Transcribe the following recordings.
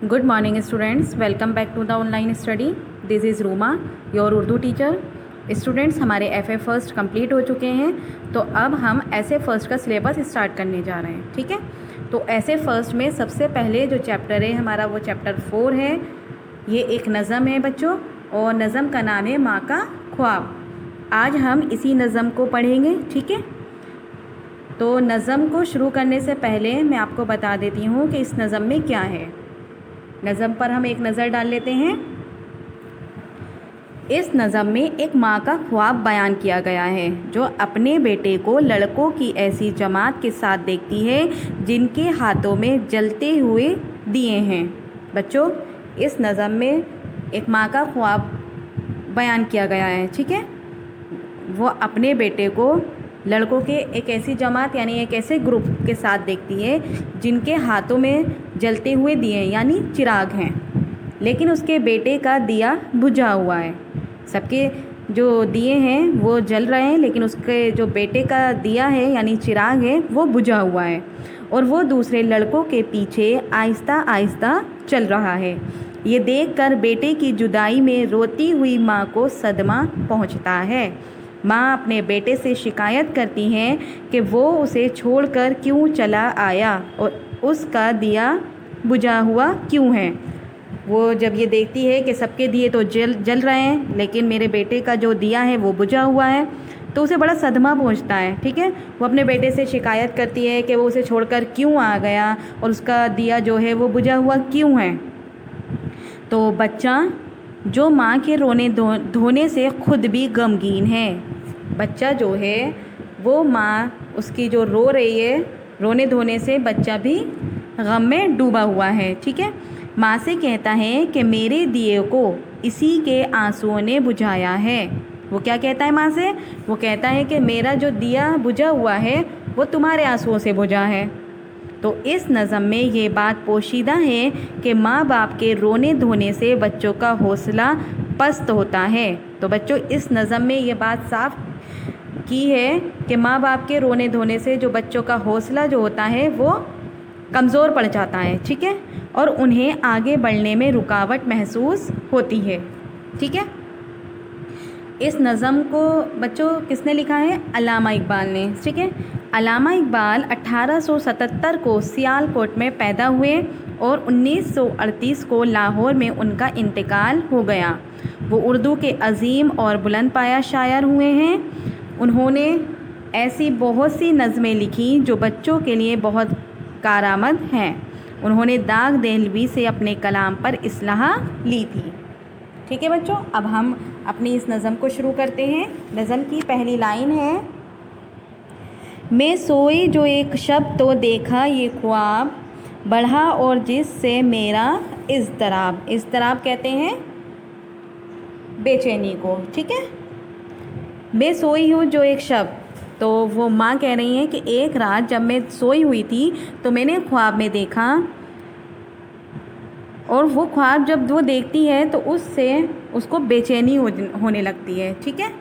Good morning students, welcome back to the online study. This is Ruma, your Urdu teacher. Students हमारे FA first complete हो चुके हैं, तो अब हम ऐसे फर्स्ट का सिलेबस स्टार्ट करने जा रहे हैं. ठीक है, तो ऐसे फर्स्ट में सबसे पहले जो चैप्टर है हमारा वो चैप्टर 4 है. ये एक नज़म है बच्चों, और नज़म का नाम है माँ का ख्वाब. आज हम इसी नज़म को पढ़ेंगे. ठीक है, तो नज़म को शुरू करने से पहले मैं आपको बता देती हूँ कि इस नज़म में क्या है. नज़म पर हम एक नज़र डाल लेते हैं. इस नज़म में एक माँ का ख्वाब बयान किया गया है जो अपने बेटे को लड़कों की ऐसी जमात के साथ देखती है जिनके हाथों में जलते हुए दिए हैं. बच्चों, इस नज़म में एक माँ का ख्वाब बयान किया गया है. ठीक है, वो अपने बेटे को लड़कों के एक ऐसी जमात यानी एक ऐसे ग्रुप के साथ देखती है जिनके हाथों में जलते हुए दिए यानी चिराग हैं, लेकिन उसके बेटे का दिया बुझा हुआ है. सबके जो दिए हैं वो जल रहे हैं, लेकिन उसके जो बेटे का दिया है यानी चिराग है वो बुझा हुआ है, और वो दूसरे लड़कों के पीछे आहिस्ता आहिस्ता चल रहा है. ये देखकर बेटे की जुदाई में रोती हुई माँ को सदमा पहुँचता है. माँ अपने बेटे से शिकायत करती हैं कि वो उसे छोड़कर क्यों चला आया और उसका दिया बुझा हुआ क्यों है. वो जब ये देखती है कि सबके दिए तो जल रहे हैं, लेकिन मेरे बेटे का जो दिया है वो बुझा हुआ है, तो उसे बड़ा सदमा पहुंचता है. ठीक है, वो अपने बेटे से शिकायत करती है कि वो उसे छोड़कर क्यों आ गया और उसका दिया जो है वो बुझा हुआ क्यों है. तो बच्चा जो माँ के रोने धोने से खुद भी गमगीन है. बच्चा जो है वो माँ उसकी जो रो रही है, रोने धोने से बच्चा भी गम में डूबा हुआ है. ठीक है, माँ से कहता है कि मेरे दिए को इसी के आंसुओं ने बुझाया है. वो क्या कहता है माँ से? वो कहता है कि मेरा जो दिया बुझा हुआ है वो तुम्हारे आंसुओं से बुझा है. तो इस नज़म में ये बात पोशीदा है कि माँ बाप के रोने धोने से बच्चों का हौसला पस्त होता है. तो बच्चों, इस नज़म में ये बात साफ की है कि माँ बाप के रोने धोने से जो बच्चों का हौसला जो होता है वो कमज़ोर पड़ जाता है. ठीक है, और उन्हें आगे बढ़ने में रुकावट महसूस होती है. ठीक है, इस नज़म को बच्चों किसने लिखा है? अल्लामा इकबाल ने. ठीक है, अल्लामा इकबाल 1877 को सियालकोट में पैदा हुए और 1938 को लाहौर में उनका इंतकाल हो गया. वो उर्दू के अजीम और बुलंद पाया शायर हुए हैं. उन्होंने ऐसी बहुत सी नज़में लिखी जो बच्चों के लिए बहुत कारआमद हैं. उन्होंने दाग देहलवी से अपने कलाम पर इस्लाह ली थी. ठीक है बच्चों, अब हम अपनी इस नज़म को शुरू करते हैं. नज़म की पहली लाइन है, मैं सोई जो एक शब तो देखा ये ख्वाब बढ़ा और जिससे मेरा इज़्तिराब. इज़्तिराब कहते हैं बेचैनी को. ठीक है, मैं सोई हूँ जो एक शब, तो वो माँ कह रही हैं कि एक रात जब मैं सोई हुई थी तो मैंने ख्वाब में देखा, और वो ख्वाब जब वो देखती है तो उससे उसको बेचैनी होने लगती है. ठीक है,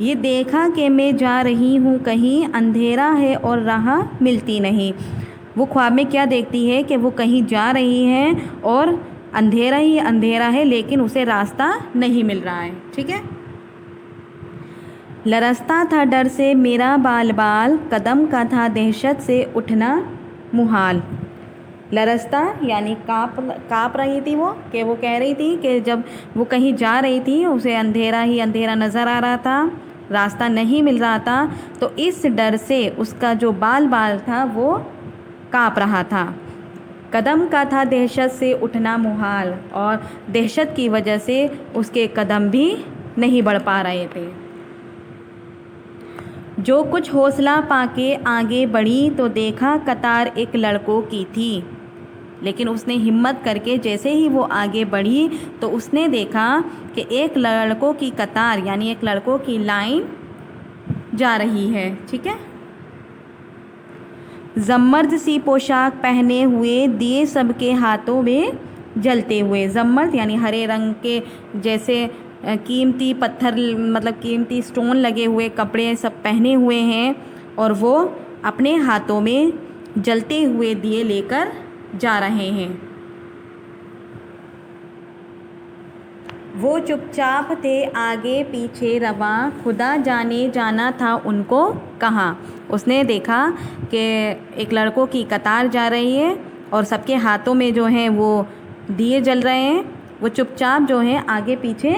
ये देखा कि मैं जा रही हूँ कहीं अंधेरा है और राह मिलती नहीं. वो ख्वाब में क्या देखती है कि वो कहीं जा रही हैं और अंधेरा ही अंधेरा है, लेकिन उसे रास्ता नहीं मिल रहा है. ठीक है, लरसता था डर से मेरा बाल बाल, कदम का था दहशत से उठना मुहाल. लरसता यानी काँप रही थी वो, कि वो कह रही थी कि जब वो कहीं जा रही थी उसे अंधेरा ही अंधेरा नज़र आ रहा था, रास्ता नहीं मिल रहा था, तो इस डर से उसका जो बाल बाल था वो काँप रहा था. कदम का था दहशत से उठना मुहाल, और दहशत की वजह से उसके कदम भी नहीं बढ़ पा रहे थे. जो कुछ हौसला पाके आगे बढ़ी तो देखा कतार एक लड़कों की थी. लेकिन उसने हिम्मत करके जैसे ही वो आगे बढ़ी तो उसने देखा कि एक लड़कों की कतार यानी एक लड़कों की लाइन जा रही है. ठीक है, जम्मर्द सी पोशाक पहने हुए दिए सबके हाथों में जलते हुए. जम्मर्द यानी हरे रंग के जैसे कीमती पत्थर मतलब कीमती स्टोन लगे हुए कपड़े सब पहने हुए हैं, और वो अपने हाथों में जलते हुए दिए लेकर जा रहे हैं. वो चुपचाप थे आगे पीछे रवा, खुदा जाने जाना था उनको कहाँ। उसने देखा कि एक लड़कों की कतार जा रही है और सबके हाथों में जो है वो दिए जल रहे हैं। वो चुपचाप जो है आगे पीछे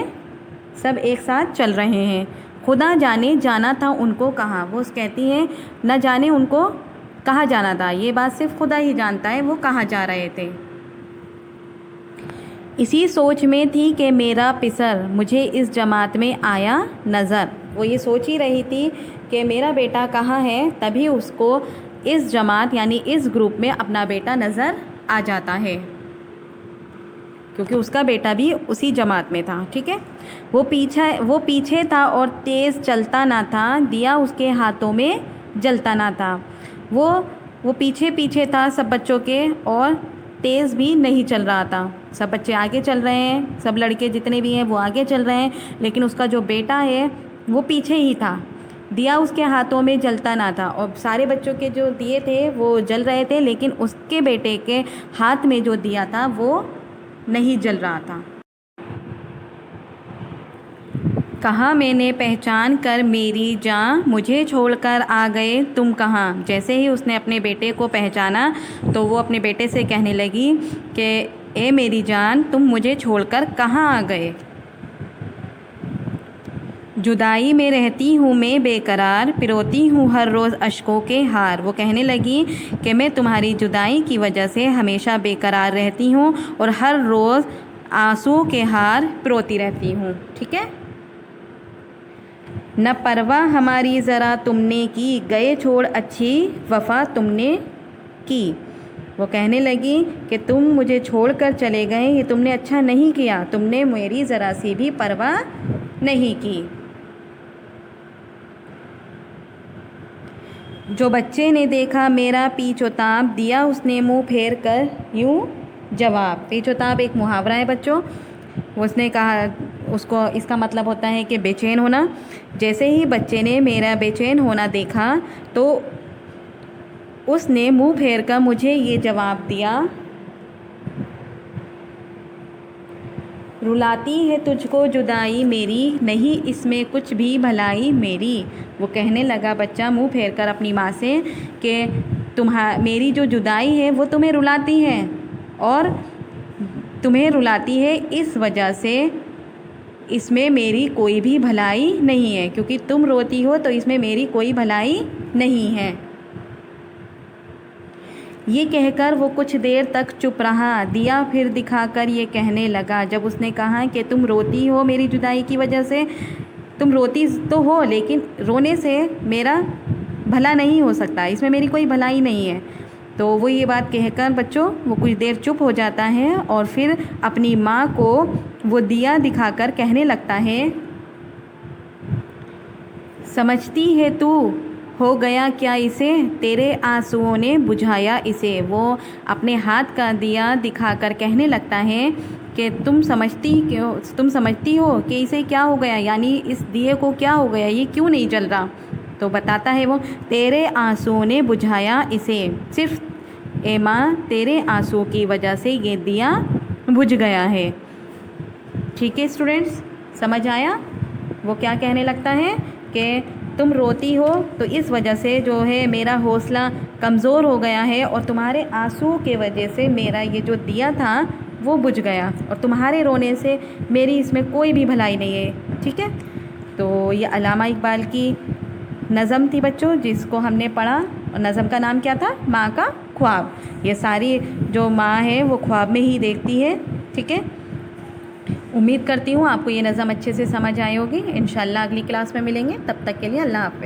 सब एक साथ चल रहे हैं। खुदा जाने जाना था उनको कहाँ। वो कहती है न जाने उनको कहाँ जाना था, ये बात सिर्फ खुदा ही जानता है वो कहाँ जा रहे थे। इसी सोच में थी कि मेरा पिसर मुझे इस जमात में आया नज़र। वो ये सोच ही रही थी कि मेरा बेटा कहाँ है, तभी उसको इस जमात यानी इस ग्रुप में अपना बेटा नज़र आ जाता है, क्योंकि उसका बेटा भी उसी जमात में था। ठीक है। वो पीछे था और तेज़ चलता ना था, दिया उसके हाथों में जलता ना था। वो पीछे था सब बच्चों के और तेज़ भी नहीं चल रहा था। सब बच्चे आगे चल रहे हैं, सब लड़के जितने भी हैं वो आगे चल रहे हैं, लेकिन उसका जो बेटा है वो पीछे ही था। दिया उसके हाथों में जलता ना था, और सारे बच्चों के जो दिए थे वो जल रहे थे, लेकिन उसके बेटे के हाथ में जो दिया था वो नहीं जल रहा था। कहा मैंने पहचान कर मेरी जान, मुझे छोड़कर आ गए तुम कहाँ। जैसे ही उसने अपने बेटे को पहचाना तो वो अपने बेटे से कहने लगी कि ए मेरी जान, तुम मुझे छोड़कर कहाँ आ गए। जुदाई में रहती हूँ मैं बेकरार, पिरोती हूँ हर रोज़ अश्कों के हार। वो कहने लगी कि मैं तुम्हारी जुदाई की वजह से हमेशा बेकरार रहती हूँ और हर रोज़ आंसू के हार पिरोती रहती हूँ। ठीक है। न परवाह हमारी ज़रा तुमने की, गए छोड़ अच्छी वफ़ा तुमने की। वो कहने लगी कि तुम मुझे छोड़कर चले गए, ये तुमने अच्छा नहीं किया, तुमने मेरी ज़रा सी भी परवाह नहीं की। जो बच्चे ने देखा मेरा पीछोताब, दिया उसने मुंह फेर कर यूं जवाब। पीछोताब एक मुहावरा है बच्चों। उसने कहा, उसको इसका मतलब होता है कि बेचैन होना। जैसे ही बच्चे ने मेरा बेचैन होना देखा तो उसने मुंह फेर कर मुझे ये जवाब दिया, रुलाती है तुझको जुदाई मेरी, नहीं इसमें कुछ भी भलाई मेरी। वो कहने लगा बच्चा मुंह फेर कर अपनी माँ से कि मेरी जो जुदाई है वो तुम्हें रुलाती है, और तुम्हें रुलाती है इस वजह से इसमें मेरी कोई भी भलाई नहीं है, क्योंकि तुम रोती हो तो इसमें मेरी कोई भलाई नहीं है। ये कहकर वो कुछ देर तक चुप रहा। दिया फिर दिखाकर ये कहने लगा, जब उसने कहा कि तुम रोती हो मेरी जुदाई की वजह से, तुम रोती तो हो लेकिन रोने से मेरा भला नहीं हो सकता, इसमें मेरी कोई भलाई नहीं है। तो वो ये बात कहकर बच्चों वो कुछ देर चुप हो जाता है और फिर अपनी माँ को वो दिया दिखाकर कहने लगता है, समझती है तू हो गया क्या इसे, तेरे आंसुओं ने बुझाया इसे। वो अपने हाथ का दिया दिखाकर कहने लगता है कि तुम समझती हो कि इसे क्या हो गया, यानी इस दिए को क्या हो गया, ये क्यों नहीं जल रहा। तो बताता है वो, तेरे आंसुओं ने बुझाया इसे, सिर्फ ए माँ तेरे आंसुओं की वजह से ये दिया बुझ गया है। ठीक है स्टूडेंट्स, समझ आया। वो क्या कहने लगता है कि तुम रोती हो तो इस वजह से जो है मेरा हौसला कमज़ोर हो गया है, और तुम्हारे आंसू के वजह से मेरा ये जो दिया था वो बुझ गया, और तुम्हारे रोने से मेरी इसमें कोई भी भलाई नहीं है। ठीक है। तो ये अल्लामा इकबाल की नज़म थी बच्चों, जिसको हमने पढ़ा, और नज़म का नाम क्या था, माँ का ख्वाब। ये सारी जो माँ है वो ख्वाब में ही देखती है। ठीक है। उम्मीद करती हूँ आपको ये नज़म अच्छे से समझ आई होगी। इंशाल्लाह अगली क्लास में मिलेंगे, तब तक के लिए अल्लाह हाफ़िज़।